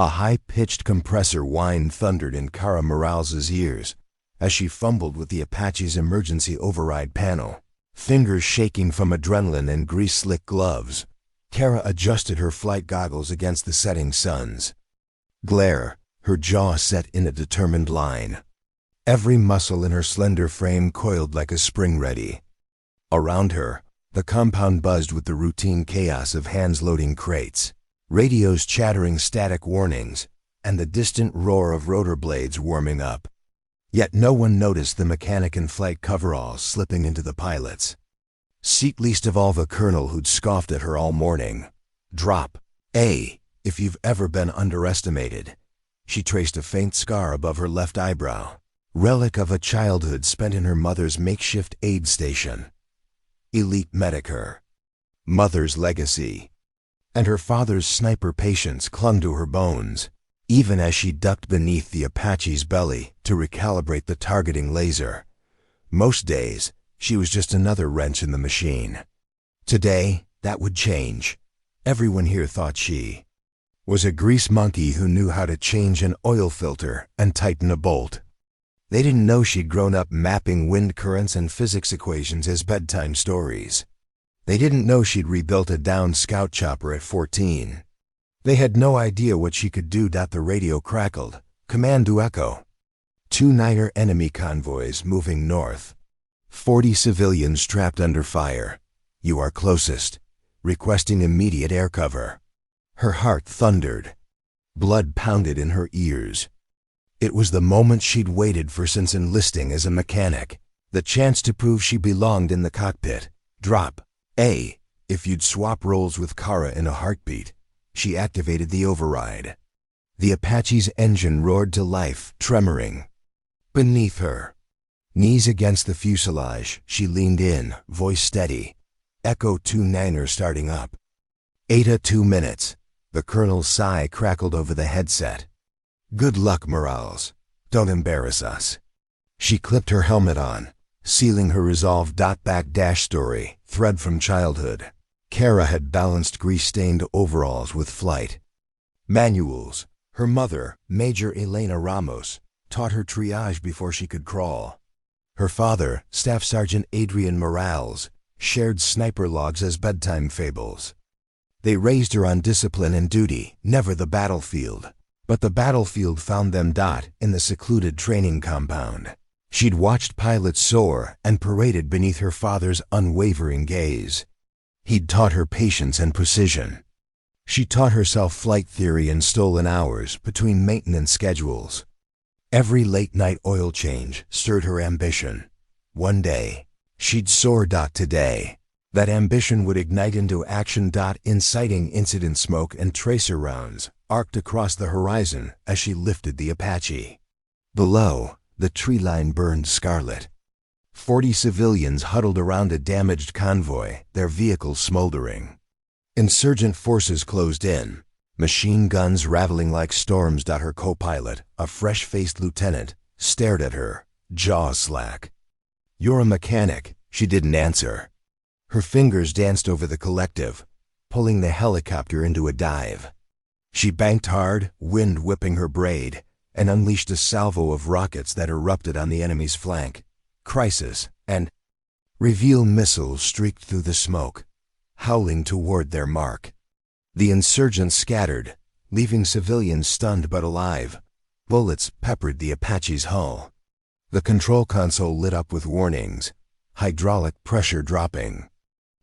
A high-pitched compressor whine thundered in Kara Morales's ears as she fumbled with the Apache's emergency override panel. Fingers shaking from adrenaline and grease-slick gloves, Kara adjusted her flight goggles against the setting sun's glare, her jaw set in a determined line. Every muscle in her slender frame coiled like a spring ready. Around her, the compound buzzed with the routine chaos of hands loading crates, radios chattering static warnings, and the distant roar of rotor blades warming up. Yet no one noticed the mechanic in flight coveralls slipping into the pilot's seat, least of all the colonel who'd scoffed at her all morning. Drop A, if you've ever been underestimated. She traced a faint scar above her left eyebrow, relic of a childhood spent in her mother's makeshift aid station. Elite medic her mother's legacy, and her father's sniper patience clung to her bones, even as she ducked beneath the Apache's belly to recalibrate the targeting laser. Most days, she was just another wrench in the machine. Today, that would change. Everyone here thought she was a grease monkey who knew how to change an oil filter and tighten a bolt. They didn't know she'd grown up mapping wind currents and physics equations as bedtime stories. They didn't know she'd rebuilt a downed scout chopper at 14. They had no idea what she could do. The radio crackled. Command to Echo. 2 Niner enemy convoys moving north. 40 civilians trapped under fire. You are closest. Requesting immediate air cover. Her heart thundered. Blood pounded in her ears. It was the moment she'd waited for since enlisting as a mechanic. The chance to prove she belonged in the cockpit. Drop A, if you'd swap roles with Kara in a heartbeat. She activated the override. The Apache's engine roared to life, tremoring. Beneath her, knees against the fuselage, she leaned in, voice steady. Echo 2 Niner starting up. Eta 2 minutes. The colonel's sigh crackled over the headset. Good luck, Morales. Don't embarrass us. She clipped her helmet on, sealing her resolve. Backdash story, thread from childhood. Kara had balanced grease-stained overalls with flight manuals. Her mother, Major Elena Ramos, taught her triage before she could crawl. Her father, Staff Sergeant Adrian Morales, shared sniper logs as bedtime fables. They raised her on discipline and duty, never the battlefield. But the battlefield found them. In the secluded training compound. She'd watched pilots soar and paraded beneath her father's unwavering gaze. He'd taught her patience and precision. She taught herself flight theory in stolen hours between maintenance schedules. Every late-night oil change stirred her ambition. One day, she'd soar. Today, that ambition would ignite into action. Inciting incident smoke and tracer rounds arced across the horizon as she lifted the Apache. Below, the tree line burned scarlet. 40 civilians huddled around a damaged convoy, their vehicles smoldering. Insurgent forces closed in, machine guns rattling like storms. Her co-pilot, a fresh-faced lieutenant, stared at her, jaw slack. You're a mechanic. She didn't answer. Her fingers danced over the collective, pulling the helicopter into a dive. She banked hard, wind whipping her braid, and unleashed a salvo of rockets that erupted on the enemy's flank. Crisis and Reveal missiles streaked through the smoke, howling toward their mark. The insurgents scattered, leaving civilians stunned but alive. Bullets peppered the Apache's hull. The control console lit up with warnings, hydraulic pressure dropping.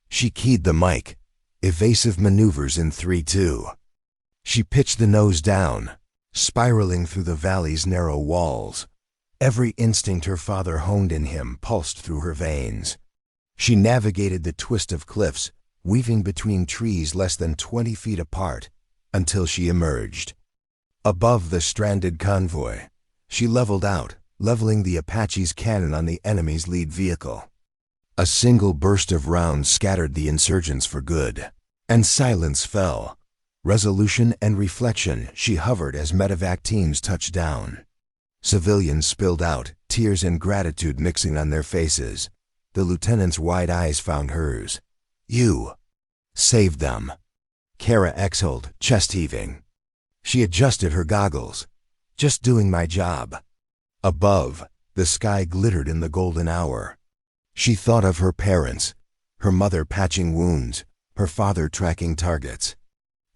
She keyed the mic. Evasive maneuvers in 3-2. She pitched the nose down, spiraling through the valley's narrow walls. Every instinct her father honed in him pulsed through her veins. She navigated the twist of cliffs, weaving between trees less than 20 feet apart, until she emerged. Above the stranded convoy, she leveled out, leveling the Apache's cannon on the enemy's lead vehicle. A single burst of rounds scattered the insurgents for good, and silence fell. Resolution and reflection, she hovered as medevac teams touched down. Civilians spilled out, tears and gratitude mixing on their faces. The lieutenant's wide eyes found hers. You saved them. Kara exhaled, chest heaving. She adjusted her goggles. Just doing my job. Above, the sky glittered in the golden hour. She thought of her parents, her mother patching wounds, her father tracking targets.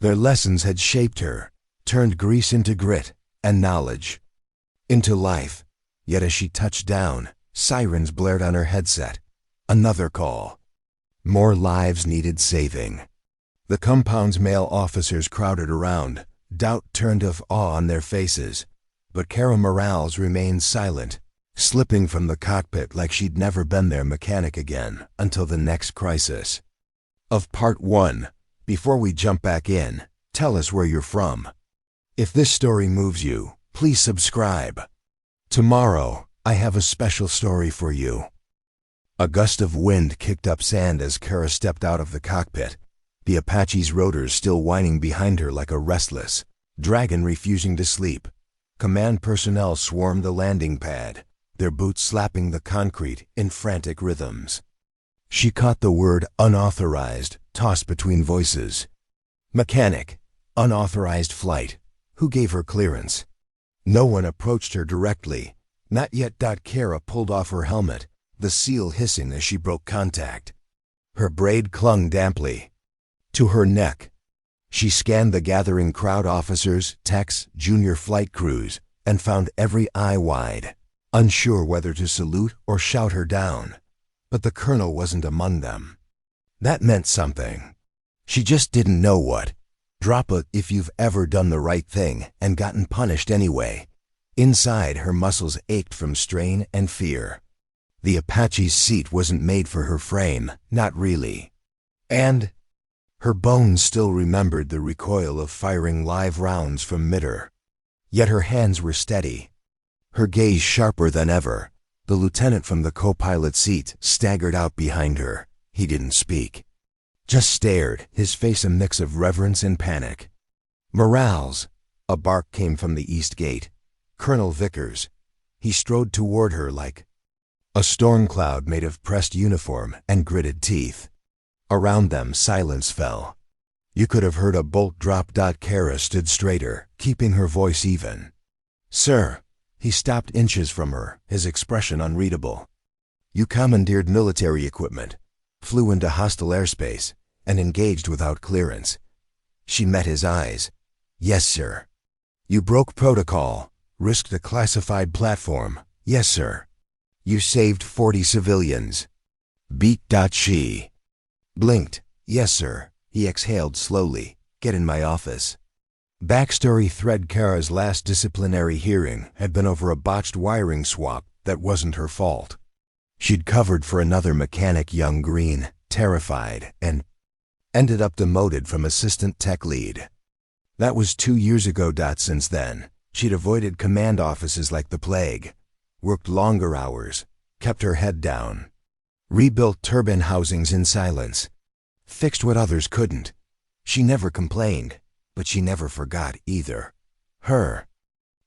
Their lessons had shaped her, turned grease into grit, and knowledge into life. Yet as she touched down, sirens blared on her headset. Another call. More lives needed saving. The compound's male officers crowded around, doubt turned of awe on their faces. But Kara Morales remained silent, slipping from the cockpit like she'd never been their mechanic again until the next crisis. Of Part 1, before we jump back in, tell us where you're from. If this story moves you, please subscribe. Tomorrow, I have a special story for you. A gust of wind kicked up sand as Kara stepped out of the cockpit, the Apache's rotors still whining behind her like a restless dragon refusing to sleep. Command personnel swarmed the landing pad, their boots slapping the concrete in frantic rhythms. She caught the word unauthorized tossed between voices. Mechanic, unauthorized flight. Who gave her clearance? No one approached her directly. Not yet. Kara pulled off her helmet, the seal hissing as she broke contact. Her braid clung damply to her neck. She scanned the gathering crowd, officers, techs, junior flight crews, and found every eye wide, unsure whether to salute or shout her down. But the colonel wasn't among them. That meant something. She just didn't know what. Drop a "if you've ever done the right thing and gotten punished anyway." Inside, her muscles ached from strain and fear. The Apache's seat wasn't made for her frame, not really. And her bones still remembered the recoil of firing live rounds from mid-air. Yet her hands were steady, her gaze sharper than ever. The lieutenant from the co-pilot seat staggered out behind her. He didn't speak, just stared, his face a mix of reverence and panic. "Morales!" A bark came from the east gate. Colonel Vickers. He strode toward her like a storm cloud made of pressed uniform and gritted teeth. Around them, silence fell. You could have heard a bolt drop. Kara stood straighter, keeping her voice even. "Sir." He stopped inches from her, his expression unreadable. "You commandeered military equipment, flew into hostile airspace, and engaged without clearance." She met his eyes. "Yes, sir." "You broke protocol, risked a classified platform." "Yes, sir." "You saved 40 civilians." Beat. She blinked. "Yes, sir." He exhaled slowly. "Get in my office." Backstory thread. Kara's last disciplinary hearing had been over a botched wiring swap that wasn't her fault. She'd covered for another mechanic, young green, terrified, and ended up demoted from assistant tech lead. That was 2 years ago. Since then, she'd avoided command offices like the plague, worked longer hours, kept her head down, rebuilt turbine housings in silence, fixed what others couldn't. She never complained, but she never forgot either. Her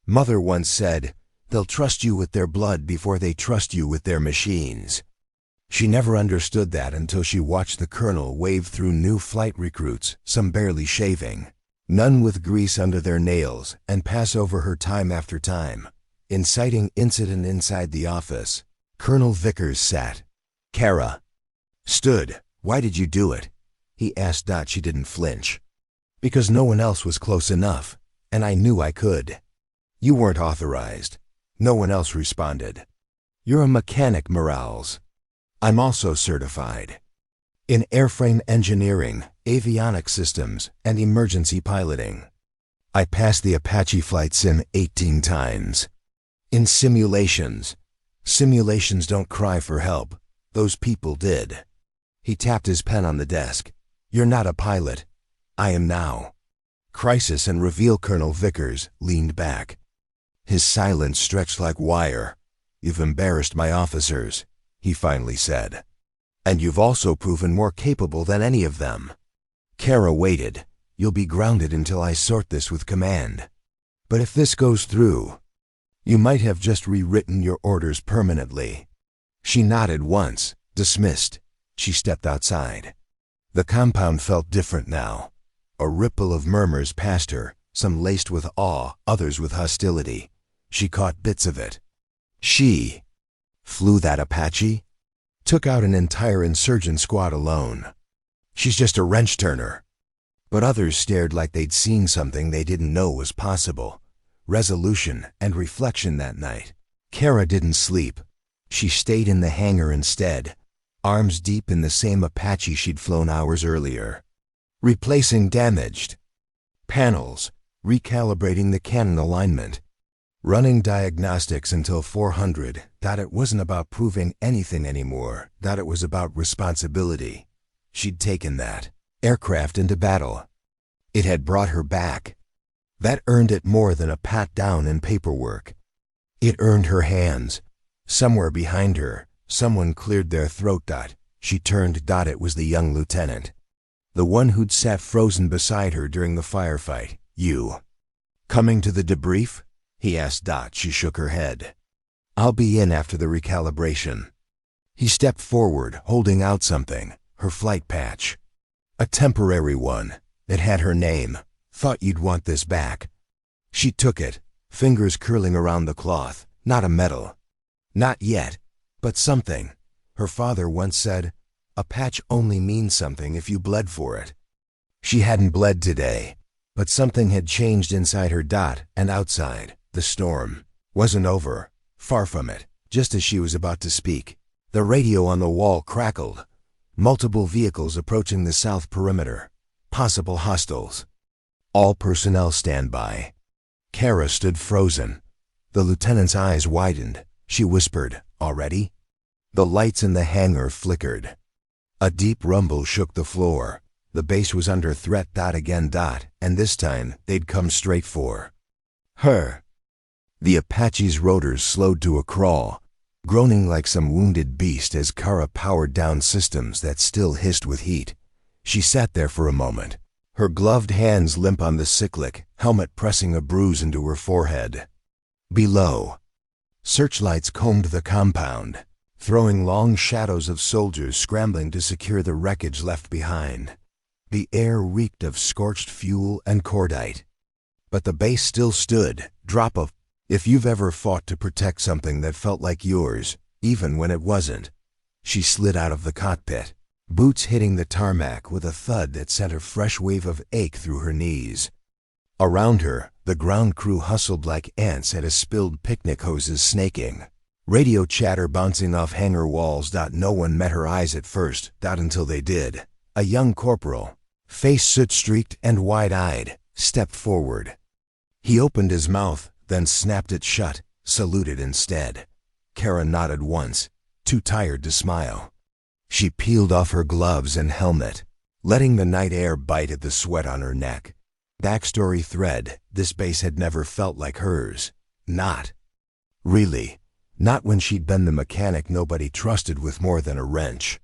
mother once said, "They'll trust you with their blood before they trust you with their machines." She never understood that until she watched the colonel wave through new flight recruits, some barely shaving, none with grease under their nails, and pass over her time after time. Inciting incident inside the office. Colonel Vickers sat. Kara stood. "Why did you do it?" he asked. She didn't flinch. "Because no one else was close enough, and I knew I could." "You weren't authorized." No one else responded. "You're a mechanic, Morales." "I'm also certified in airframe engineering, avionics systems, and emergency piloting. I passed the Apache flight sim 18 times. In simulations. Simulations don't cry for help. Those people did." He tapped his pen on the desk. "You're not a pilot. I am now." Crisis and reveal. Colonel Vickers leaned back. His silence stretched like wire. "You've embarrassed my officers," he finally said. "And you've also proven more capable than any of them." Kara waited. "You'll be grounded until I sort this with command. But if this goes through, you might have just rewritten your orders permanently." She nodded once, dismissed. She stepped outside. The compound felt different now. A ripple of murmurs passed her, some laced with awe, others with hostility. She caught bits of it. She flew that Apache? Took out an entire insurgent squad alone. She's just a wrench-turner. But others stared like they'd seen something they didn't know was possible. Resolution and reflection that night. Kara didn't sleep. She stayed in the hangar instead, arms deep in the same Apache she'd flown hours earlier. Replacing damaged panels, recalibrating the cannon alignment, running diagnostics until 400. That it wasn't about proving anything anymore, that it was about responsibility. She'd taken that aircraft into battle. It had brought her back. That earned it more than a pat down in paperwork. It earned her hands. Somewhere behind her, someone cleared their throat. She turned. It was the young lieutenant. The one who'd sat frozen beside her during the firefight. You coming to the debrief? He asked. She shook her head. I'll be in after the recalibration. He stepped forward, holding out something, her flight patch. A temporary one. It had her name. Thought you'd want this back. She took it, fingers curling around the cloth. Not a medal. Not yet, but something. Her father once said, a patch only means something if you bled for it. She hadn't bled today, but something had changed inside her. And outside, the storm wasn't over. Far from it. Just as she was about to speak, the radio on the wall crackled. Multiple vehicles approaching the south perimeter. Possible hostiles. All personnel stand by. Kara stood frozen. The lieutenant's eyes widened. She whispered, already? The lights in the hangar flickered. A deep rumble shook the floor. The base was under threat. Again. And this time, they'd come straight for her. The Apache's rotors slowed to a crawl, groaning like some wounded beast as Kara powered down systems that still hissed with heat. She sat there for a moment, her gloved hands limp on the cyclic, helmet pressing a bruise into her forehead. Below, searchlights combed the compound, throwing long shadows of soldiers scrambling to secure the wreckage left behind. The air reeked of scorched fuel and cordite. But the base still stood. If you've ever fought to protect something that felt like yours, even when it wasn't. She slid out of the cockpit, boots hitting the tarmac with a thud that sent a fresh wave of ache through her knees. Around her, the ground crew hustled like ants at a spilled picnic hoses snaking. Radio chatter bouncing off hangar walls. No one met her eyes at first. Until they did. A young corporal, face soot-streaked and wide-eyed, stepped forward. He opened his mouth, then snapped it shut, saluted instead. Kara nodded once, too tired to smile. She peeled off her gloves and helmet, letting the night air bite at the sweat on her neck. Backstory thread: this base had never felt like hers. Not really. Not when she'd been the mechanic nobody trusted with more than a wrench.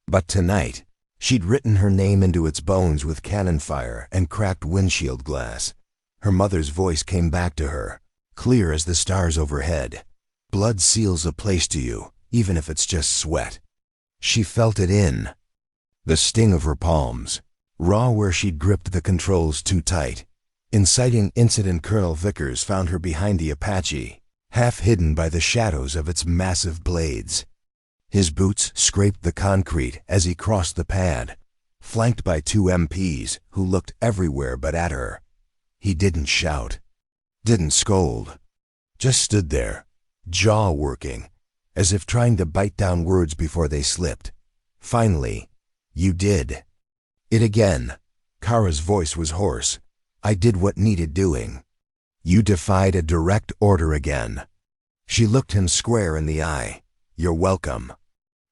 But tonight, she'd written her name into its bones with cannon fire and cracked windshield glass. Her mother's voice came back to her, clear as the stars overhead. Blood seals a place to you, even if it's just sweat. She felt it in the sting of her palms, raw where she'd gripped the controls too tight. Inciting incident. Colonel Vickers found her behind the Apache, half hidden by the shadows of its massive blades. His boots scraped the concrete as he crossed the pad, flanked by two MPs who looked everywhere but at her. He didn't shout, didn't scold, just stood there, jaw working, as if trying to bite down words before they slipped. Finally, you did it again. Kara's voice was hoarse. I did what needed doing. You defied a direct order again. She looked him square in the eye. You're welcome.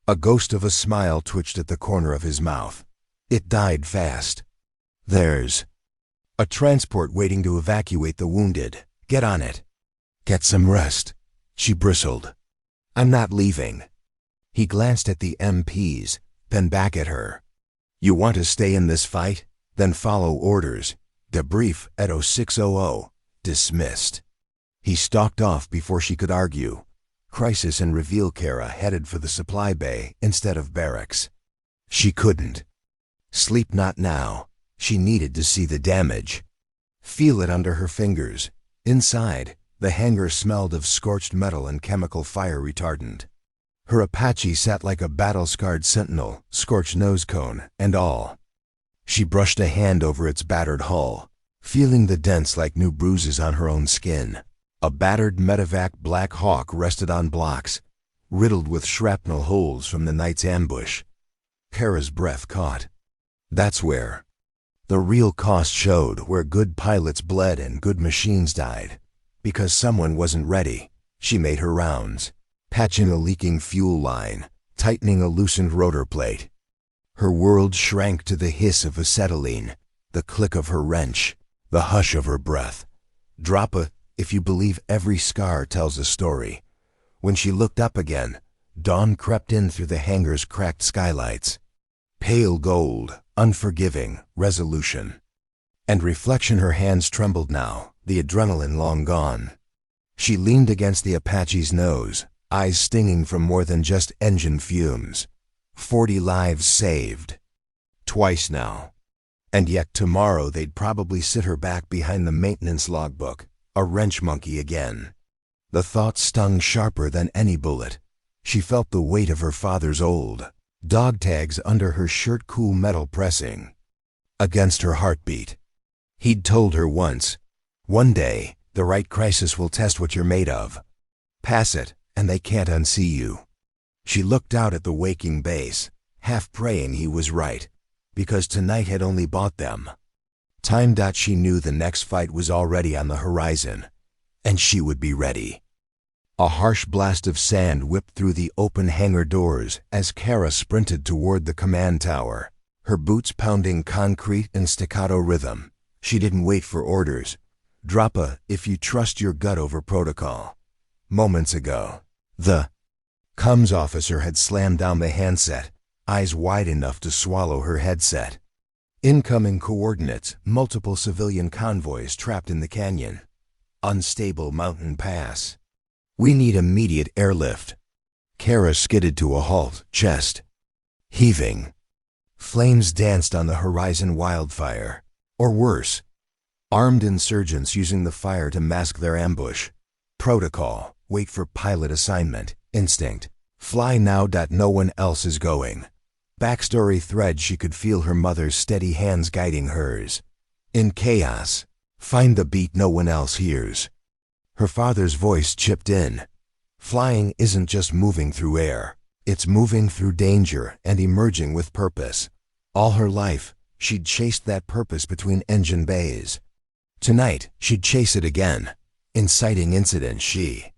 A ghost of a smile twitched at the corner of his mouth. It died fast. There's a transport waiting to evacuate the wounded. Get on it. Get some rest. She bristled. I'm not leaving. He glanced at the MPs, then back at her. You want to stay in this fight? Then follow orders. Debrief at 0600. Dismissed. He stalked off before she could argue. Crisis and reveal. Kara headed for the supply bay instead of barracks. She couldn't sleep, not now. She needed to see the damage. Feel it under her fingers. Inside, the hangar smelled of scorched metal and chemical fire retardant. Her Apache sat like a battle-scarred sentinel, scorched nose cone and all. She brushed a hand over its battered hull, feeling the dents like new bruises on her own skin. A battered medevac Black Hawk rested on blocks, riddled with shrapnel holes from the night's ambush. Kara's breath caught. That's where the real cost showed, where good pilots bled and good machines died. Because someone wasn't ready, she made her rounds, patching a leaking fuel line, tightening a loosened rotor plate. Her world shrank to the hiss of acetylene, the click of her wrench, the hush of her breath. If you believe every scar tells a story. When she looked up again, dawn crept in through the hangar's cracked skylights. Pale gold, unforgiving, resolution. And reflection. Her hands trembled now, the adrenaline long gone. She leaned against the Apache's nose, eyes stinging from more than just engine fumes. 40 lives saved. Twice now. And yet tomorrow they'd probably sit her back behind the maintenance logbook, a wrench monkey again. The thought stung sharper than any bullet. She felt the weight of her father's old dog tags under her shirt, cool metal pressing against her heartbeat. He'd told her once, one day, the right crisis will test what you're made of. Pass it, and they can't unsee you. She looked out at the waking base, half praying he was right, because tonight had only bought them time. She knew the next fight was already on the horizon, and she would be ready. A harsh blast of sand whipped through the open hangar doors as Kara sprinted toward the command tower, her boots pounding concrete in staccato rhythm. She didn't wait for orders. If you trust your gut over protocol. Moments ago, the comms officer had slammed down the handset, eyes wide enough to swallow her headset. Incoming coordinates, multiple civilian convoys trapped in the canyon. Unstable mountain pass. We need immediate airlift. Kara skidded to a halt, chest heaving. Flames danced on the horizon, wildfire. Or worse, armed insurgents using the fire to mask their ambush. Protocol, wait for pilot assignment. Instinct, fly now. No one else is going. Backstory thread. She could feel her mother's steady hands guiding hers. In chaos, find the beat no one else hears. Her father's voice chipped in. Flying isn't just moving through air. It's moving through danger and emerging with purpose. All her life, she'd chased that purpose between engine bays. Tonight, she'd chase it again. Inciting incident. She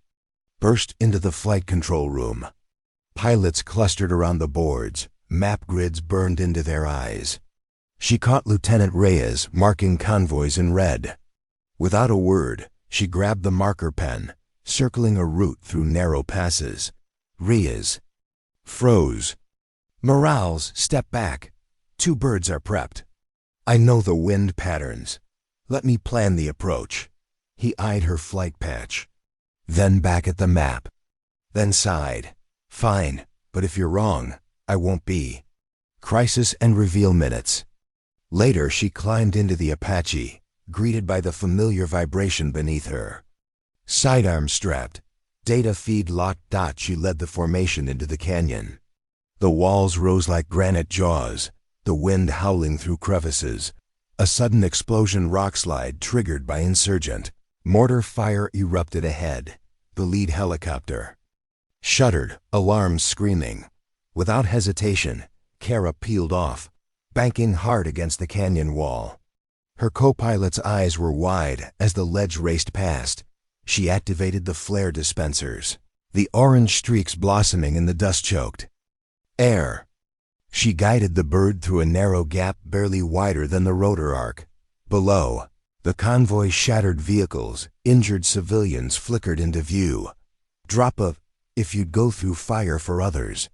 burst into the flight control room. Pilots clustered around the boards, map grids burned into their eyes. She caught Lieutenant Reyes marking convoys in red. Without a word, she grabbed the marker pen, circling a route through narrow passes. Reyes froze. Morales, step back. 2 birds are prepped. I know the wind patterns. Let me plan the approach. He eyed her flight patch, then back at the map, then sighed. Fine, but if you're wrong, I won't be. Crisis and reveal minutes. Later she climbed into the Apache, greeted by the familiar vibration beneath her. Sidearm strapped, data feed locked. She led the formation into the canyon. The walls rose like granite jaws, the wind howling through crevices. A sudden explosion, rockslide triggered by insurgent. Mortar fire erupted ahead. The lead helicopter shuddered, alarms screaming. Without hesitation, Kara peeled off, banking hard against the canyon wall. Her co-pilot's eyes were wide as the ledge raced past. She activated the flare dispensers, the orange streaks blossoming in the dust-choked air. She guided the bird through a narrow gap barely wider than the rotor arc. Below, the convoy's shattered vehicles, injured civilians flickered into view. If you'd go through fire for others.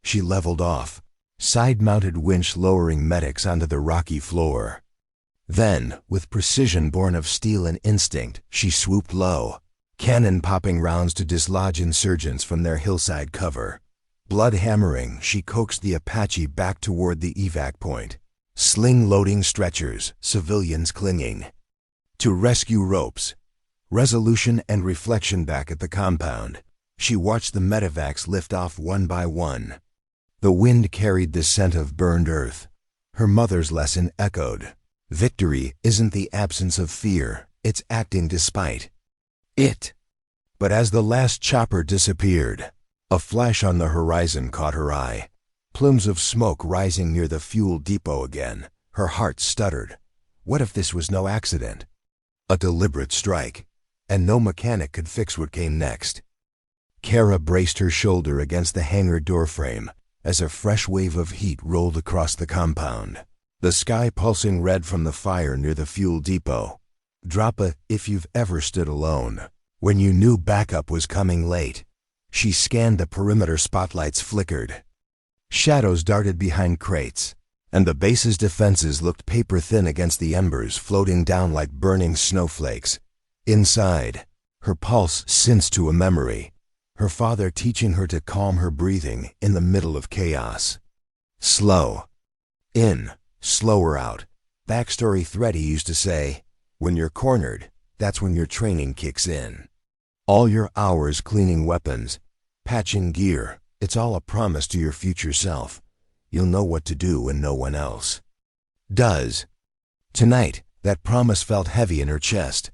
She leveled off, side-mounted winch lowering medics onto the rocky floor. Then, with precision born of steel and instinct, she swooped low, cannon popping rounds to dislodge insurgents from their hillside cover. Blood hammering, she coaxed the Apache back toward the evac point. Sling loading stretchers, civilians clinging. To rescue ropes, resolution and reflection. Back at the compound, she watched the medevacs lift off one by one. The wind carried the scent of burned earth. Her mother's lesson echoed. Victory isn't the absence of fear, it's acting despite it. But as the last chopper disappeared, a flash on the horizon caught her eye. Plumes of smoke rising near the fuel depot again. Her heart stuttered. What if this was no accident? A deliberate strike, and no mechanic could fix what came next. Kara braced her shoulder against the hangar doorframe as a fresh wave of heat rolled across the compound, the sky pulsing red from the fire near the fuel depot. If you've ever stood alone, when you knew backup was coming late. She scanned the perimeter. Spotlights flickered. Shadows darted behind crates, and the base's defenses looked paper-thin against the embers floating down like burning snowflakes. Inside, her pulse synced to a memory, her father teaching her to calm her breathing in the middle of chaos. Slow in, slower out. Backstory thread. He used to say, when you're cornered, that's when your training kicks in. All your hours cleaning weapons, patching gear, it's all a promise to your future self. You'll know what to do when no one else does. Tonight, that promise felt heavy in her chest.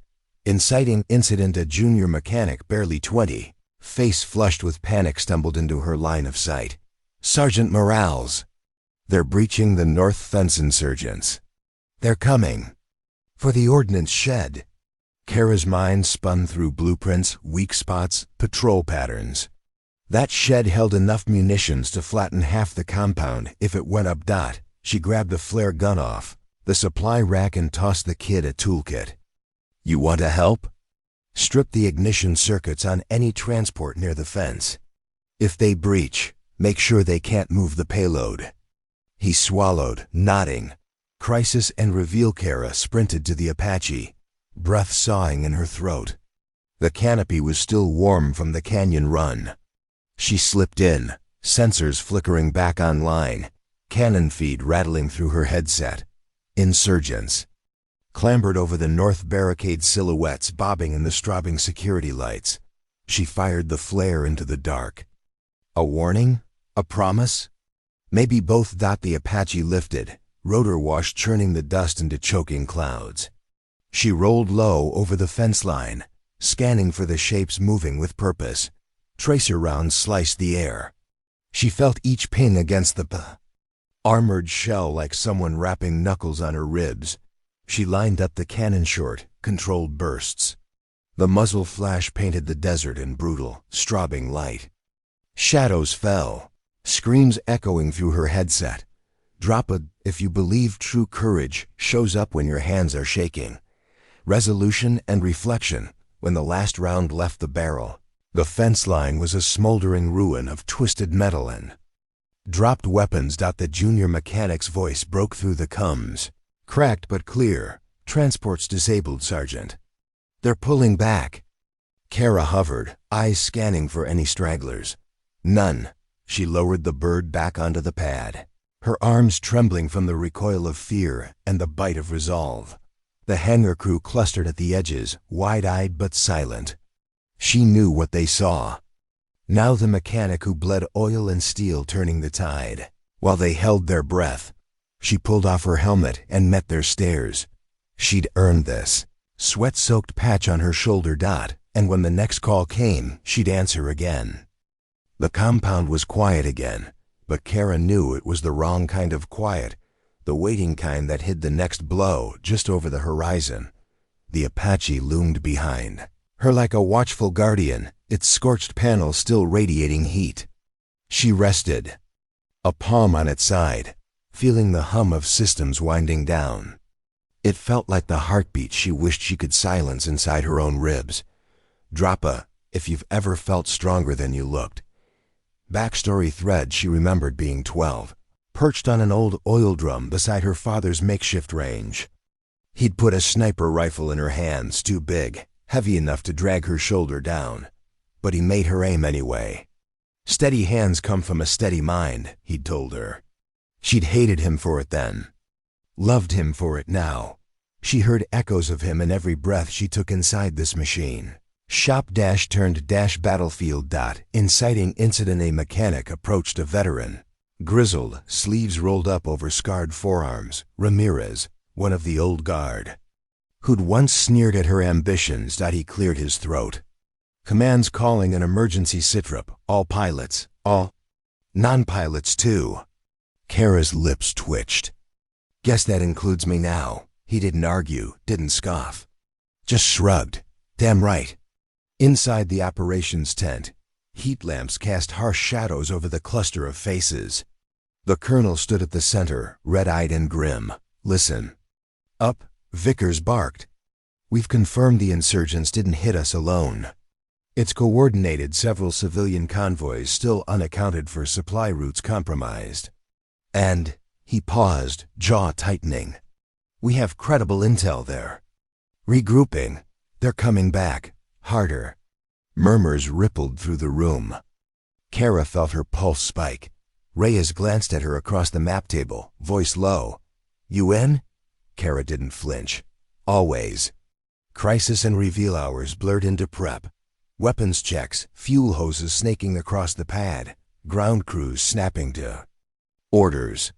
Inciting incident. A junior mechanic, barely 20, face flushed with panic, stumbled into her line of sight. Sergeant Morales. They're breaching the north fence. Insurgents. They're coming for the ordnance shed. Kara's mind spun through blueprints, weak spots, patrol patterns. That shed held enough munitions to flatten half the compound if it went up. She grabbed the flare gun off the supply rack and tossed the kid a toolkit. You want to help? Strip the ignition circuits on any transport near the fence. If they breach, make sure they can't move the payload. He swallowed, nodding. Crisis and reveal. Kara sprinted to the Apache, breath sawing in her throat. The canopy was still warm from the canyon run. She slipped in, sensors flickering back online, cannon feed rattling through her headset. Insurgents clambered over the north barricade, silhouettes bobbing in the strobing security lights. She fired the flare into the dark. A warning? A promise? Maybe both. The Apache lifted, rotor wash churning the dust into choking clouds. She rolled low over the fence line, scanning for the shapes moving with purpose. Tracer rounds sliced the air. She felt each ping against the armored shell like someone wrapping knuckles on her ribs. She lined up the cannon short, controlled bursts. The muzzle flash painted the desert in brutal, strobing light. Shadows fell, screams echoing through her headset. If you believe true courage shows up when your hands are shaking. Resolution and reflection. When the last round left the barrel, the fence line was a smoldering ruin of twisted metal and dropped weapons. The junior mechanic's voice broke through the coms, cracked but clear. Transport's disabled, Sergeant. They're pulling back. Kara hovered, eyes scanning for any stragglers. None. She lowered the bird back onto the pad, her arms trembling from the recoil of fear and the bite of resolve. The hangar crew clustered at the edges, wide-eyed but silent. She knew what they saw. Now the mechanic who bled oil and steel turning the tide. While they held their breath, she pulled off her helmet and met their stares. She'd earned this. Sweat-soaked patch on her shoulder. And when the next call came, she'd answer again. The compound was quiet again, but Kara knew it was the wrong kind of quiet, the waiting kind that hid the next blow just over the horizon. The Apache loomed behind her like a watchful guardian, its scorched panel still radiating heat. She rested, a palm on its side, feeling the hum of systems winding down. It felt like the heartbeat she wished she could silence inside her own ribs. If you've ever felt stronger than you looked. Backstory thread. She remembered being 12, perched on an old oil drum beside her father's makeshift range. He'd put a sniper rifle in her hands, too big, heavy enough to drag her shoulder down. But he made her aim anyway. Steady hands come from a steady mind, he'd told her. She'd hated him for it then, loved him for it now. She heard echoes of him in every breath she took inside this machine. Shop-turned-battlefield. Inciting incident. A mechanic approached a veteran. Grizzled, sleeves rolled up over scarred forearms. Ramirez, one of the old guard, who'd once sneered at her ambitions. He cleared his throat. Command's calling an emergency sitrep. All pilots. All non-pilots too. Kara's lips twitched. Guess that includes me now. He didn't argue, didn't scoff. Just shrugged. Damn right. Inside the operations tent, heat lamps cast harsh shadows over the cluster of faces. The colonel stood at the center, red-eyed and grim. Listen. Up, Vickers barked. We've confirmed the insurgents didn't hit us alone. It's coordinated several civilian convoys still unaccounted for, supply routes compromised. And, he paused, jaw tightening. We have credible intel there. Regrouping. They're coming back. Harder. Murmurs rippled through the room. Kara felt her pulse spike. Reyes glanced at her across the map table, voice low. UN? Kara didn't flinch. Always. Crisis and reveal hours blurred into prep. Weapons checks, fuel hoses snaking across the pad, ground crews snapping to orders.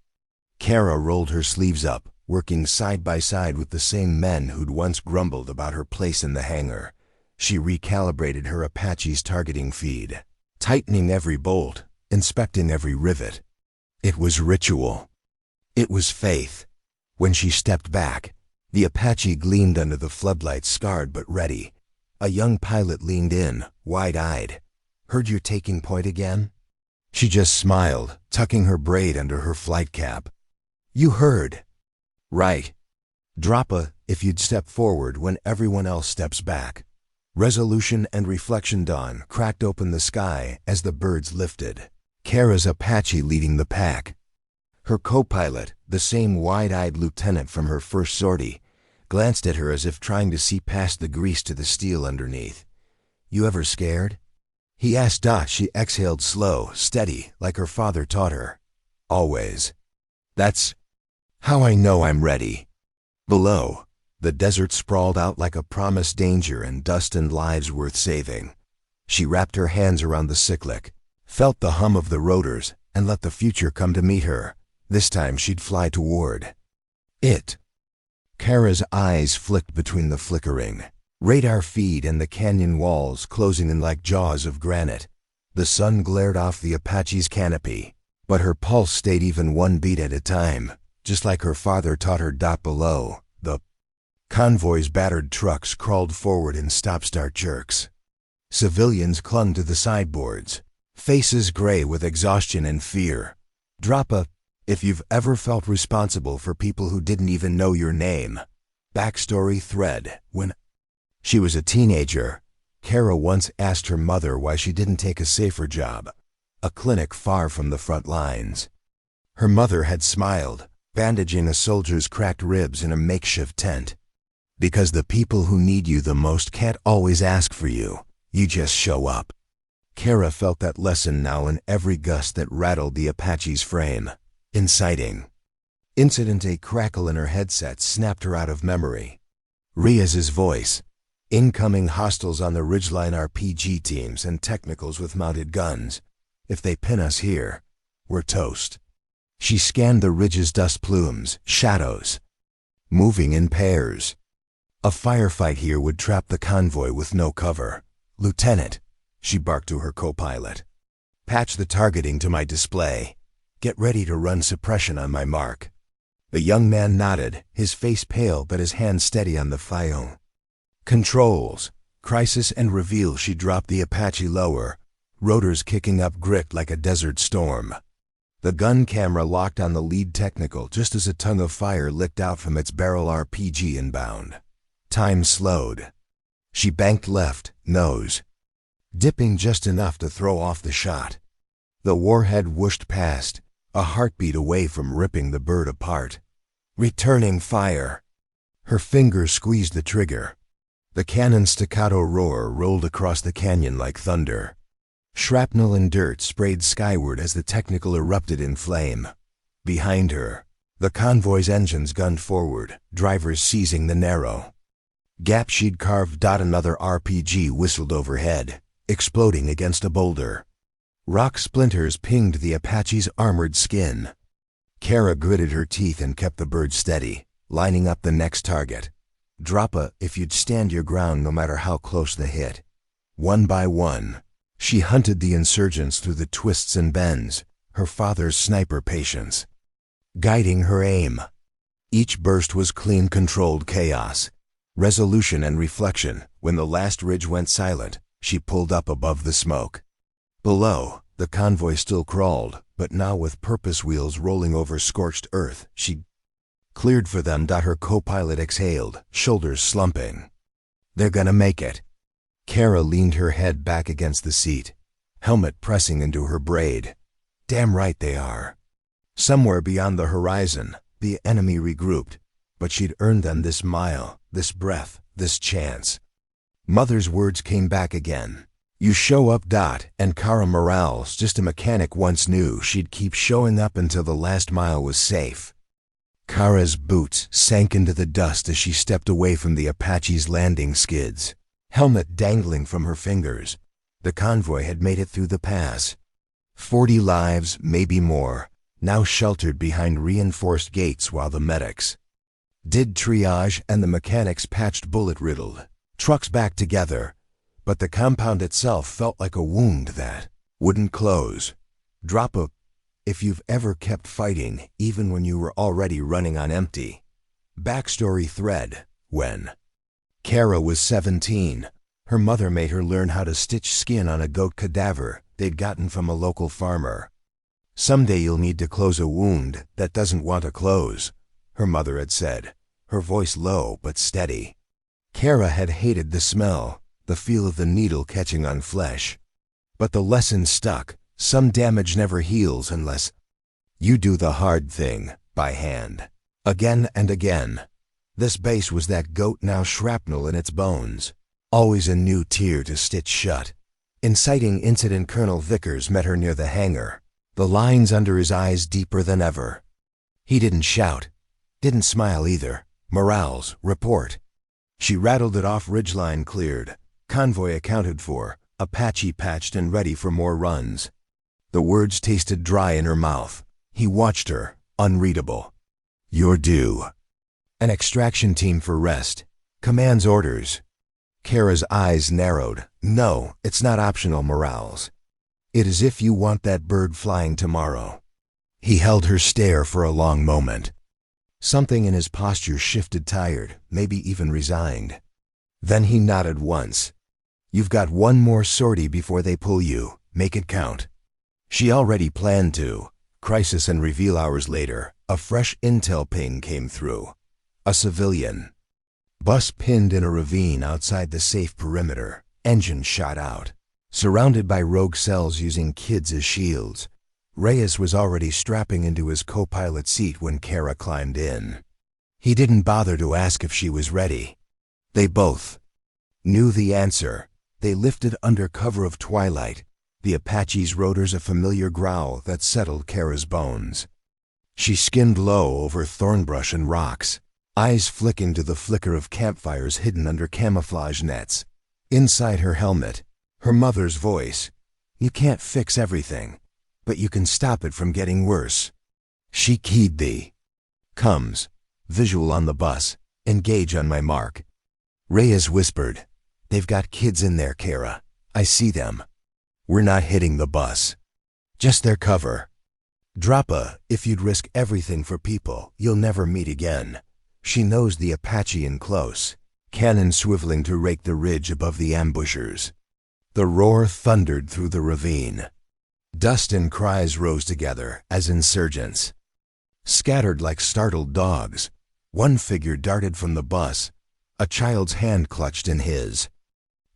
Kara rolled her sleeves up, working side by side with the same men who'd once grumbled about her place in the hangar. She recalibrated her Apache's targeting feed, tightening every bolt, inspecting every rivet. It was ritual. It was faith. When she stepped back, the Apache gleamed under the floodlights, scarred but ready. A young pilot leaned in, wide-eyed. Heard you're taking point again? She just smiled, tucking her braid under her flight cap. You heard. Right. Drop a, if you'd step forward when everyone else steps back. Resolution and reflection. Dawn cracked open the sky as the birds lifted. Kara's Apache leading the pack. Her co-pilot, the same wide-eyed lieutenant from her first sortie, glanced at her as if trying to see past the grease to the steel underneath. You ever scared? He asked. She exhaled slow, steady, like her father taught her. Always. That's how I know I'm ready. Below, the desert sprawled out like a promised danger and dust and lives worth saving. She wrapped her hands around the cyclic, felt the hum of the rotors, and let the future come to meet her. This time she'd fly toward it. Kara's eyes flicked between the flickering radar feed and the canyon walls closing in like jaws of granite. The sun glared off the Apache's canopy, but her pulse stayed even, one beat at a time, just like her father taught her. Below, the convoy's battered trucks crawled forward in stop-start jerks. Civilians clung to the sideboards, faces gray with exhaustion and fear. Drop a, if you've ever felt responsible for people who didn't even know your name. Backstory thread. When she was a teenager, Kara once asked her mother why she didn't take a safer job, a clinic far from the front lines. Her mother had smiled, bandaging a soldier's cracked ribs in a makeshift tent. Because the people who need you the most can't always ask for you. You just show up. Kara felt that lesson now in every gust that rattled the Apache's frame. Inciting incident. A crackle in her headset snapped her out of memory. Reyes's voice. Incoming hostiles on the ridgeline, RPG teams and technicals with mounted guns. If they pin us here, we're toast. She scanned the ridge's dust plumes, shadows, moving in pairs. A firefight here would trap the convoy with no cover. Lieutenant, she barked to her co-pilot. Patch the targeting to my display. Get ready to run suppression on my mark. The young man nodded, his face pale but his hand steady on the Fayong. Controls, crisis and reveal. She dropped the Apache lower, rotors kicking up grit like a desert storm. The gun camera locked on the lead technical just as a tongue of fire licked out from its barrel. RPG inbound. Time slowed. She banked left, nose dipping just enough to throw off the shot. The warhead whooshed past, a heartbeat away from ripping the bird apart. Returning fire. Her fingers squeezed the trigger. The cannon's staccato roar rolled across the canyon like thunder. Shrapnel and dirt sprayed skyward as the technical erupted in flame. Behind her, The convoy's engines gunned forward, drivers seizing the narrow gap she'd carved. Another RPG whistled overhead, exploding against a boulder. Rock splinters pinged the Apache's armored skin. Kara gritted her teeth and kept the bird steady, lining up the next target. Drop a if you'd stand your ground no matter how close the hit. One by one, she hunted the insurgents through the twists and bends, her father's sniper patience guiding her aim. Each burst was clean, controlled chaos, resolution and reflection. When the last ridge went silent, she pulled up above the smoke. Below, the convoy still crawled, but now with purpose, wheels rolling over scorched earth. She cleared for them. Her co-pilot exhaled, shoulders slumping. They're gonna make it. Kara leaned her head back against the seat, helmet pressing into her braid. Damn right they are. Somewhere beyond the horizon, the enemy regrouped, but she'd earned them this mile, this breath, this chance. Mother's words came back again. You show up. And Kara Morales, just a mechanic, once knew she'd keep showing up until the last mile was safe. Kara's boots sank into the dust as she stepped away from the Apache's landing skids, helmet dangling from her fingers. The convoy had made it through the pass. 40 lives, maybe more, now sheltered behind reinforced gates while the medics did triage and the mechanics patched bullet-riddled trucks back together. But the compound itself felt like a wound that wouldn't close. Drop a if you've ever kept fighting, even when you were already running on empty. Backstory thread. When Kara was 17, her mother made her learn how to stitch skin on a goat cadaver they'd gotten from a local farmer. Someday you'll need to close a wound that doesn't want to close, her mother had said, her voice low but steady. Kara had hated the smell, the feel of the needle catching on flesh. But the lesson stuck. Some damage never heals unless you do the hard thing, by hand. Again and again. This base was that goat, now shrapnel in its bones. Always a new tear to stitch shut. Inciting incident. Colonel Vickers met her near the hangar, the lines under his eyes deeper than ever. He didn't shout. Didn't smile either. Morales, report. She rattled it off. Ridgeline cleared. Convoy accounted for. Apache patched and ready for more runs. The words tasted dry in her mouth. He watched her, unreadable. You're due. An extraction team for rest. Command's orders. Kara's eyes narrowed. No, it's not optional, Morales. It is if you want that bird flying tomorrow. He held her stare for a long moment. Something in his posture shifted, tired, maybe even resigned. Then he nodded once. You've got one more sortie before they pull you. Make it count. She already planned to. Crisis and reveal. Hours later, a fresh intel ping came through. A civilian bus pinned in a ravine outside the safe perimeter. Engine shot out. Surrounded by rogue cells using kids as shields. Reyes was already strapping into his co-pilot seat when Kara climbed in. He didn't bother to ask if she was ready. They both knew the answer. They lifted under cover of twilight, the Apache's rotors a familiar growl that settled Kara's bones. She skinned low over thornbrush and rocks, eyes flicking to the flicker of campfires hidden under camouflage nets. Inside her helmet, her mother's voice. You can't fix everything, but you can stop it from getting worse. She keyed the comes. Visual on the bus. Engage on my mark. Reyes whispered. They've got kids in there, Kara. I see them. We're not hitting the bus. Just their cover. Drop a if you'd risk everything for people you'll never meet again. She knows the Apache in close. Cannon swiveling to rake the ridge above the ambushers. The roar thundered through the ravine. Dust and cries rose together as insurgents scattered like startled dogs. One figure darted from the bus, a child's hand clutched in his.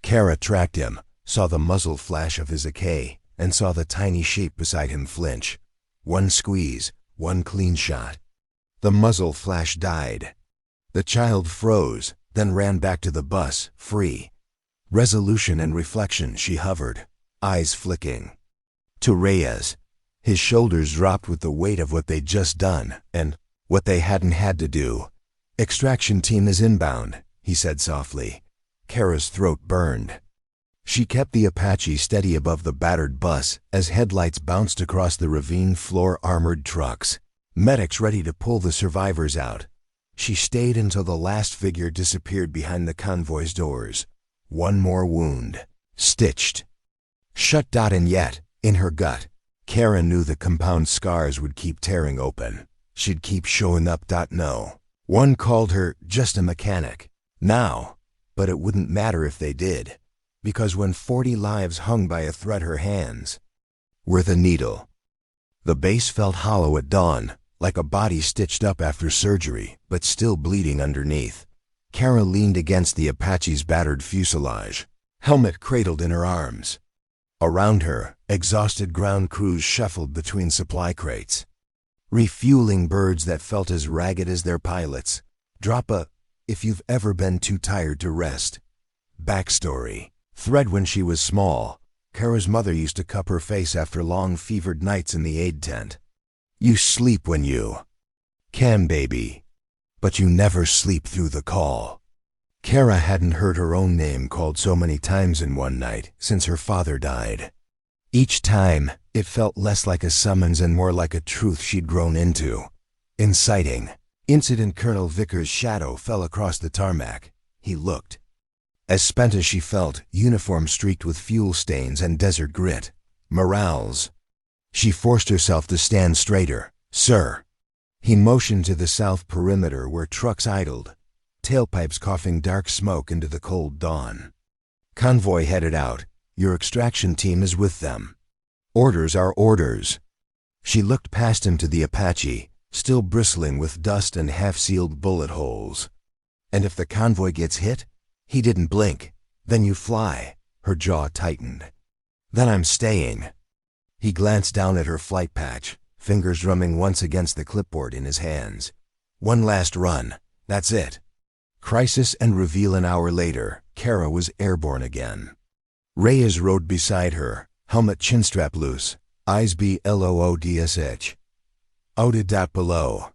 Kara tracked him, saw the muzzle flash of his AK, and saw the tiny shape beside him flinch. One squeeze, one clean shot. The muzzle flash died. The child froze, then ran back to the bus, free. Resolution and reflection. She hovered, eyes flicking. To Reyes, his shoulders dropped with the weight of what they'd just done, and what they hadn't had to do. "Extraction team is inbound," he said softly. Kara's throat burned. She kept the Apache steady above the battered bus as headlights bounced across the ravine floor armored trucks. Medics ready to pull the survivors out. She stayed until the last figure disappeared behind the convoy's doors. One more wound. Stitched. Shut. And yet, in her gut, Kara knew the compound scars would keep tearing open. She'd keep showing up. No. One called her just a mechanic. Now. But it wouldn't matter if they did. Because when 40 lives hung by a thread, her hands were the needle. The base felt hollow at dawn, like a body stitched up after surgery, but still bleeding underneath. Kara leaned against the Apache's battered fuselage, helmet cradled in her arms. Around her, exhausted ground crews shuffled between supply crates, refueling birds that felt as ragged as their pilots. Drop a "if you've ever been too tired to rest." Backstory. Thread. When she was small, Kara's mother used to cup her face after long fevered nights in the aid tent. "You sleep when you can, baby, but you never sleep through the call." Kara hadn't heard her own name called so many times in one night since her father died. Each time, it felt less like a summons and more like a truth she'd grown into. Inciting. Incident Colonel Vickers' shadow fell across the tarmac. He looked as spent as she felt, uniform streaked with fuel stains and desert grit. Morales. She forced herself to stand straighter. "Sir." He motioned to the south perimeter where trucks idled, tailpipes coughing dark smoke into the cold dawn. "Convoy headed out. Your extraction team is with them. Orders are orders." She looked past him to the Apache, still bristling with dust and half-sealed bullet holes. "And if the convoy gets hit?" He didn't blink. "Then you fly." Her jaw tightened. "Then I'm staying." He glanced down at her flight patch, fingers drumming once against the clipboard in his hands. "One last run. That's it." Crisis and reveal. An hour later, Kara was airborne again. Reyes rode beside her, helmet chinstrap loose, eyes bloodsh. Outed. Below.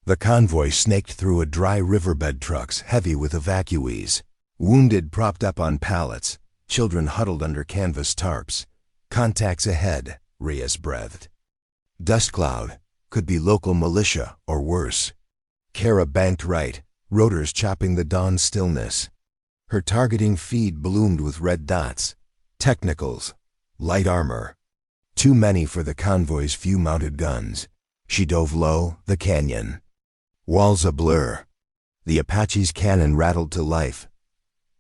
The convoy snaked through a dry riverbed, trucks heavy with evacuees. Wounded propped up on pallets, children huddled under canvas tarps. "Contacts ahead," Reyes breathed. Dust cloud. Could be local militia or worse. Kara banked right, rotors chopping the dawn stillness. Her targeting feed bloomed with red dots. Technicals. Light armor. Too many for the convoy's few mounted guns. She dove low, the canyon. Walls a blur. The Apache's cannon rattled to life,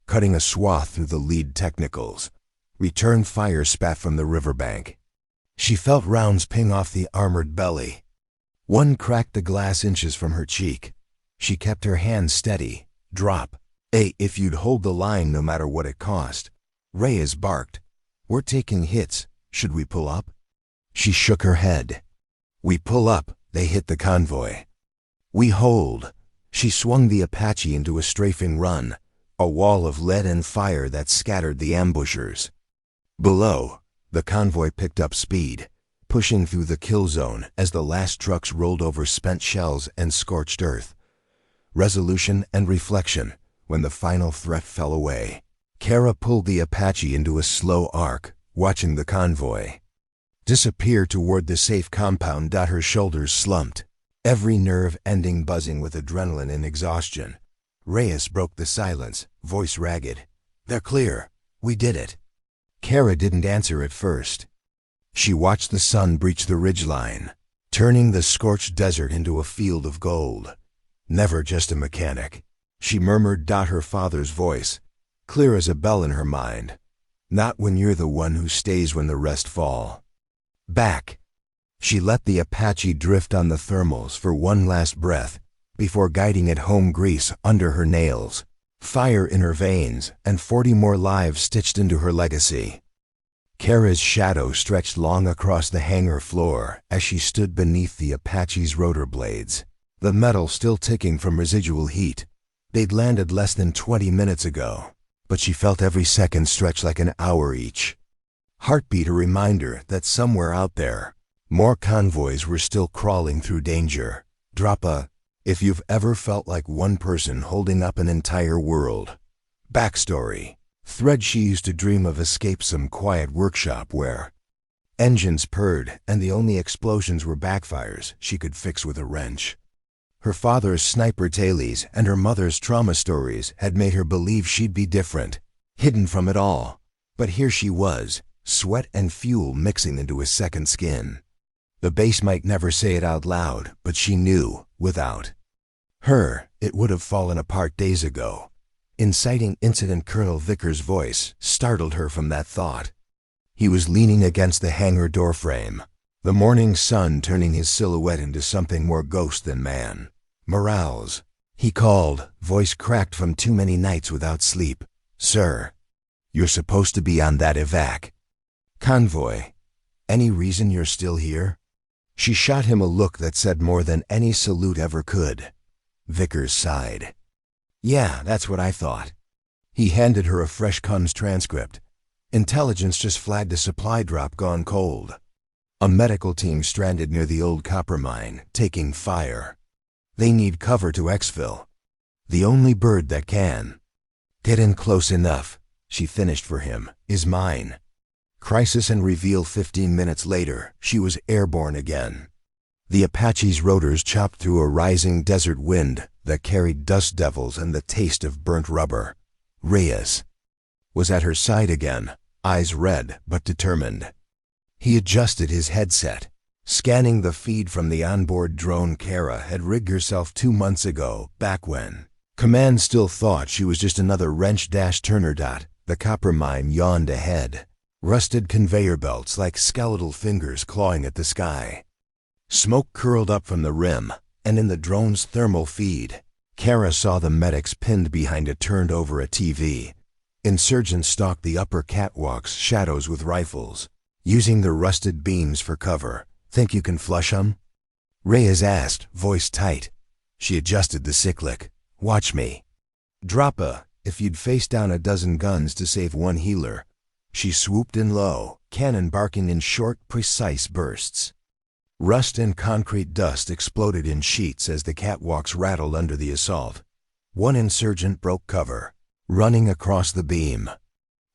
cutting a swath through the lead technicals. Return fire spat from the riverbank. She felt rounds ping off the armored belly. One cracked the glass inches from her cheek. She kept her hand steady. "Drop. If you'd hold the line no matter what it cost." Reyes barked. "We're taking hits. Should we pull up?" She shook her head. "We pull up, they hit the convoy. We hold." She swung the Apache into a strafing run, a wall of lead and fire that scattered the ambushers. Below, the convoy picked up speed, pushing through the kill zone as the last trucks rolled over spent shells and scorched earth. Resolution and reflection when the final threat fell away. Kara pulled the Apache into a slow arc, watching the convoy disappear toward the safe compound. Her shoulders slumped, every nerve ending buzzing with adrenaline and exhaustion. Reyes broke the silence, voice ragged. "They're clear. We did it." Kara didn't answer at first. She watched the sun breach the ridgeline, turning the scorched desert into a field of gold. "Never just a mechanic," she murmured. Her father's voice, clear as a bell in her mind. "Not when you're the one who stays when the rest fall." Back. She let the Apache drift on the thermals for one last breath before guiding it home, grease under her nails, fire in her veins, and 40 more lives stitched into her legacy. Kara's shadow stretched long across the hangar floor as she stood beneath the Apache's rotor blades, the metal still ticking from residual heat. They'd landed less than 20 minutes ago, but she felt every second stretch like an hour each. Heartbeat a reminder that somewhere out there, more convoys were still crawling through danger. Drop a, if you've ever felt like one person holding up an entire world. Backstory. Thread: she used to dream of escape some quiet workshop where engines purred and the only explosions were backfires she could fix with a wrench. Her father's sniper tales and her mother's trauma stories had made her believe she'd be different, hidden from it all. But here she was, sweat and fuel mixing into a second skin. The base might never say it out loud, but she knew, without her, it would have fallen apart days ago. Inciting incident. Colonel Vickers' voice startled her from that thought. He was leaning against the hangar doorframe, the morning sun turning his silhouette into something more ghost than man. "Morales," he called, voice cracked from too many nights without sleep. "Sir, you're supposed to be on that evac convoy. Any reason you're still here?" She shot him a look that said more than any salute ever could. Vickers sighed. "Yeah, that's what I thought." He handed her a fresh comms transcript. "Intelligence just flagged a supply drop gone cold. A medical team stranded near the old copper mine, taking fire. They need cover to exfil. The only bird that can get in close enough," she finished for him, "is mine." Crisis and reveal. 15 minutes later, she was airborne again. The Apache's rotors chopped through a rising desert wind that carried dust devils and the taste of burnt rubber. Reyes was at her side again, eyes red but determined. He adjusted his headset, scanning the feed from the onboard drone. Kara had rigged herself 2 months ago, back when Command still thought she was just another wrench-Turner dot. The copper mine yawned ahead, rusted conveyor belts like skeletal fingers clawing at the sky. Smoke curled up from the rim, and in the drone's thermal feed, Kara saw the medics pinned behind a turned-over TV. Insurgents stalked the upper catwalks, shadows with rifles, using the rusted beams for cover. "Think you can flush 'em?" Reyes asked, voice tight. She adjusted the cyclic. "Watch me." "Drop a, if you'd face down a dozen guns to save one healer." She swooped in low, cannon barking in short, precise bursts. Rust and concrete dust exploded in sheets as the catwalks rattled under the assault. One insurgent broke cover, running across the beam.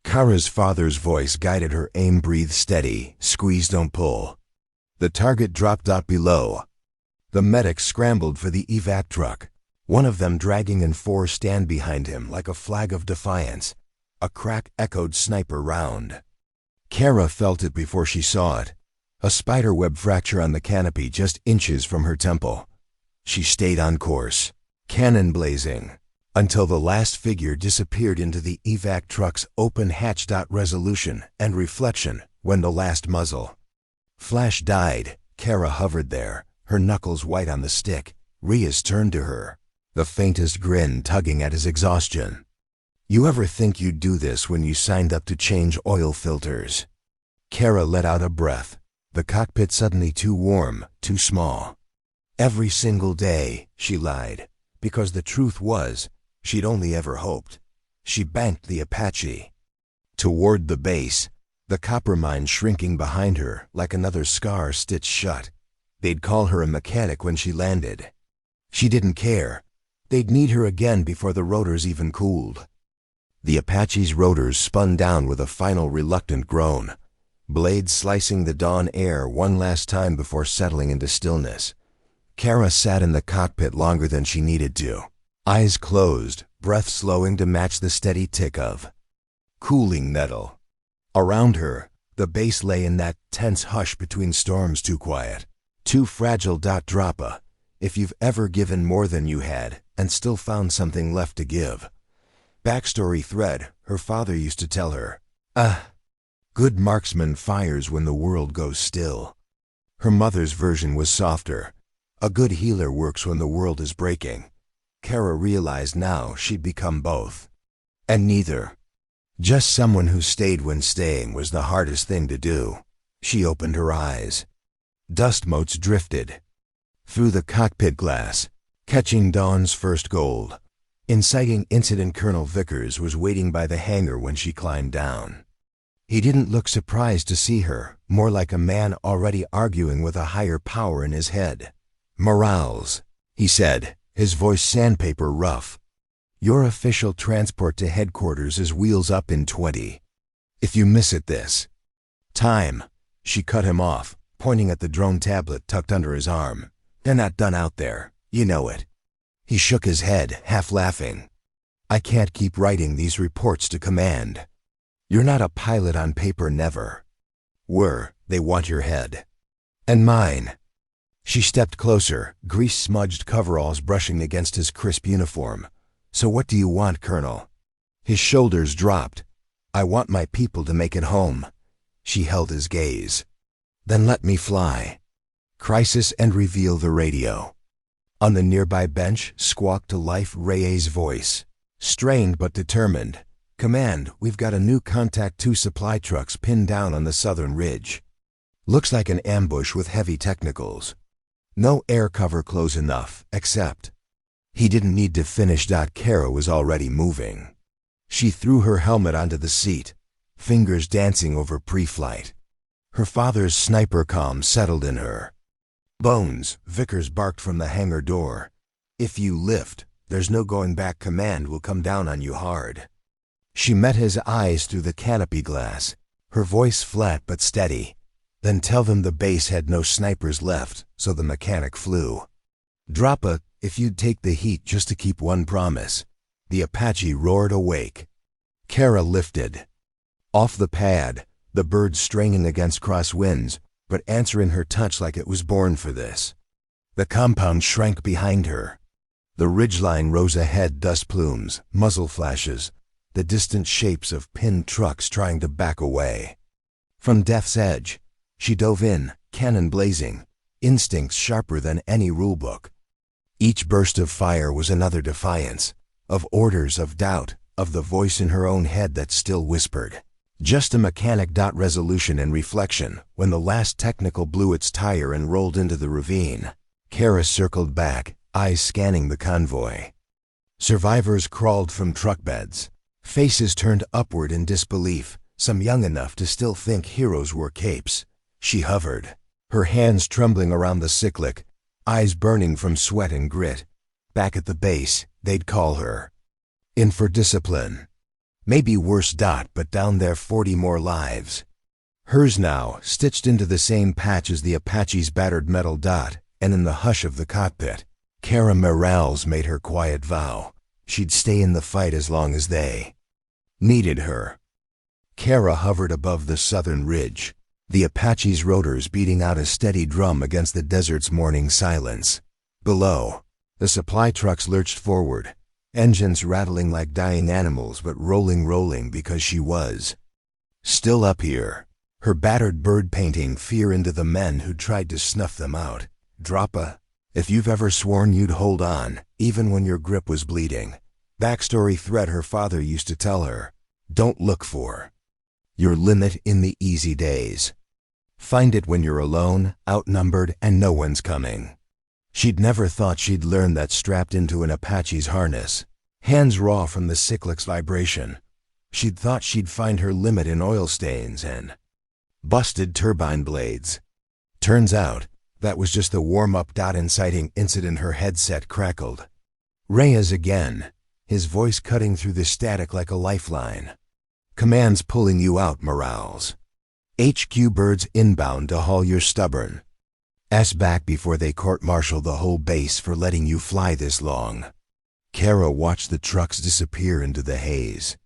Kara's father's voice guided her aim. "Breathe steady, squeeze, don't pull." The target dropped out below. The medics scrambled for the evac truck, one of them dragging and 4 stand behind him like a flag of defiance. A crack echoed sniper round. Kara felt it before she saw it. A spiderweb fracture on the canopy just inches from her temple. She stayed on course, cannon blazing, until the last figure disappeared into the evac truck's open hatch. Resolution and reflection when the last muzzle flash died. Kara hovered there, her knuckles white on the stick. Reyes turned to her, the faintest grin tugging at his exhaustion. "You ever think you'd do this when you signed up to change oil filters?" Kara let out a breath. The cockpit suddenly too warm, too small. "Every single day," she lied, because the truth was, she'd only ever hoped. She banked the Apache toward the base, the copper mine shrinking behind her like another scar stitched shut. They'd call her a mechanic when she landed. She didn't care. They'd need her again before the rotors even cooled. The Apache's rotors spun down with a final reluctant groan, blades slicing the dawn air one last time before settling into stillness. Kara sat in the cockpit longer than she needed to, eyes closed, breath slowing to match the steady tick of cooling metal. Around her, the base lay in that tense hush between storms. Too quiet, too fragile. Drop a, if you've ever given more than you had and still found something left to give. Backstory. Thread: her father used to tell her, good marksman fires when the world goes still. Her mother's version was softer. A good healer works when the world is breaking. Kara realized now she'd become both. And neither. Just someone who stayed when staying was the hardest thing to do. She opened her eyes. Dust motes drifted through the cockpit glass, catching dawn's first gold. Inciting incident. Colonel Vickers was waiting by the hangar when she climbed down. He didn't look surprised to see her, more like a man already arguing with a higher power in his head. "Morales," he said, his voice sandpaper rough. Your official transport to headquarters is wheels up in 20. If you miss it this time, she cut him off, pointing at the drone tablet tucked under his arm. They're not done out there, you know it. He shook his head, half laughing. I can't keep writing these reports to command. You're not a pilot on paper, never were. They want your head. And mine. She stepped closer, grease-smudged coveralls brushing against his crisp uniform. So what do you want, Colonel? His shoulders dropped. I want my people to make it home. She held his gaze. Then let me fly. Crisis and reveal the radio. On the nearby bench squawked to life Reyes' voice. Strained but determined. Command, we've got a new Contact 2 supply trucks pinned down on the southern ridge. Looks like an ambush with heavy technicals. No air cover close enough, except. He didn't need to finish. Kara was already moving. She threw her helmet onto the seat, fingers dancing over pre-flight. Her father's sniper calm settled in her. Bones, Vickers barked from the hangar door. If you lift, there's no going back. Command will come down on you hard. She met his eyes through the canopy glass, her voice flat but steady. Then tell them the base had no snipers left, so the mechanic flew. Drop a, if you'd take the heat just to keep one promise. The Apache roared awake. Kara lifted. Off the pad, the bird straining against crosswinds, but answering her touch like it was born for this. The compound shrank behind her. The ridgeline rose ahead, dust plumes, muzzle flashes, the distant shapes of pinned trucks trying to back away. From death's edge, she dove in, cannon blazing, instincts sharper than any rulebook. Each burst of fire was another defiance, of orders, of doubt, of the voice in her own head that still whispered. Just a mechanic. Resolution and reflection. When the last technical blew its tire and rolled into the ravine, Kara circled back, eyes scanning the convoy. Survivors crawled from truck beds, faces turned upward in disbelief, some young enough to still think heroes wore capes. She hovered, her hands trembling around the cyclic, eyes burning from sweat and grit. Back at the base, they'd call her. In for discipline. Maybe worse. But down there 40 more lives. Hers now, stitched into the same patch as the Apache's battered metal. And in the hush of the cockpit, Kara Morales made her quiet vow. She'd stay in the fight as long as they needed her. Kara hovered above the southern ridge, the Apache's rotors beating out a steady drum against the desert's morning silence. Below, the supply trucks lurched forward, engines rattling like dying animals but rolling because she was still up here. Her battered bird painting fear into the men who tried to snuff them out. Drop a, if you've ever sworn you'd hold on, even when your grip was bleeding. Backstory thread her father used to tell her. Don't look for your limit in the easy days. Find it when you're alone, outnumbered, and no one's coming. She'd never thought she'd learn that strapped into an Apache's harness, hands raw from the cyclic's vibration. She'd thought she'd find her limit in oil stains and busted turbine blades. Turns out, that was just the warm-up. Inciting incident. Her headset crackled. Reyes again, his voice cutting through the static like a lifeline. Command's pulling you out, Morales. HQ birds inbound to haul your stubborn ass back before they court-martial the whole base for letting you fly this long. Kara watched the trucks disappear into the haze.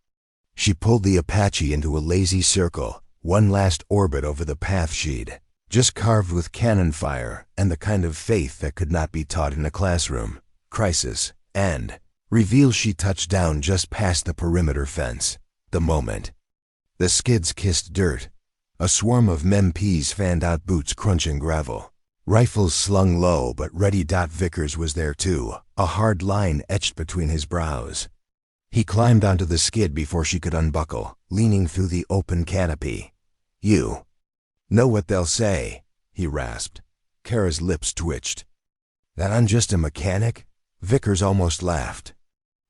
She pulled the Apache into a lazy circle, one last orbit over the path she'd just carved with cannon fire and the kind of faith that could not be taught in a classroom. Crisis and reveal. She touched down just past the perimeter fence. The moment the skids kissed dirt, a swarm of MPs fanned out, boots crunching gravel, rifles slung low but ready. Vickers was there too, a hard line etched between his brows. He climbed onto the skid before she could unbuckle, leaning through the open canopy. You know what they'll say, he rasped. Kara's lips twitched. That I'm just a mechanic? Vickers almost laughed.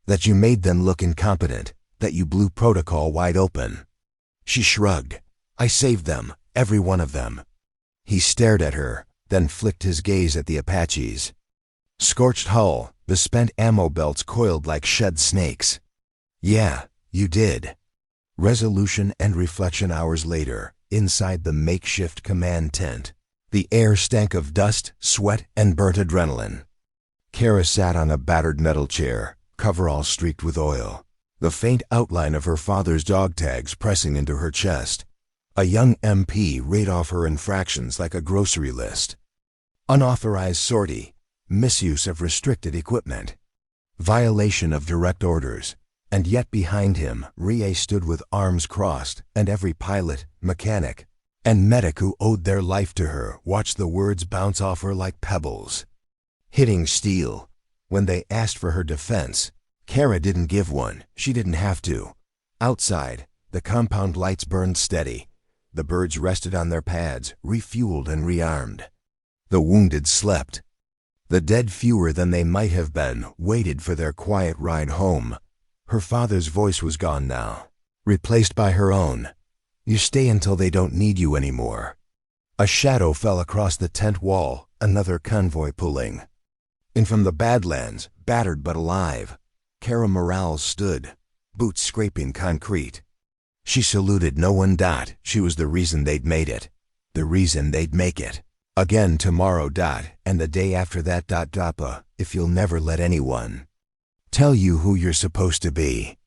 That you made them look incompetent, that you blew protocol wide open. She shrugged. I saved them, every one of them. He stared at her, then flicked his gaze at the Apaches. Scorched hull, the spent ammo belts coiled like shed snakes. Yeah, you did. Resolution and reflection hours later, inside the makeshift command tent. The air stank of dust, sweat, and burnt adrenaline. Kara sat on a battered metal chair, coverall streaked with oil, the faint outline of her father's dog tags pressing into her chest. A young MP read off her infractions like a grocery list. Unauthorized sortie, misuse of restricted equipment, violation of direct orders. And yet behind him, Rie stood with arms crossed, and every pilot, mechanic, and medic who owed their life to her watched the words bounce off her like pebbles. Hitting steel. When they asked for her defense, Kara didn't give one. She didn't have to. Outside, the compound lights burned steady. The birds rested on their pads, refueled and rearmed. The wounded slept. The dead, fewer than they might have been, waited for their quiet ride home. Her father's voice was gone now, replaced by her own. You stay until they don't need you anymore. A shadow fell across the tent wall, another convoy pulling. And from the Badlands, battered but alive, Kara Morales stood, boots scraping concrete. She saluted no one. She was the reason they'd made it, the reason they'd make it. Again tomorrow. And the day after that. If you'll never let anyone tell you who you're supposed to be.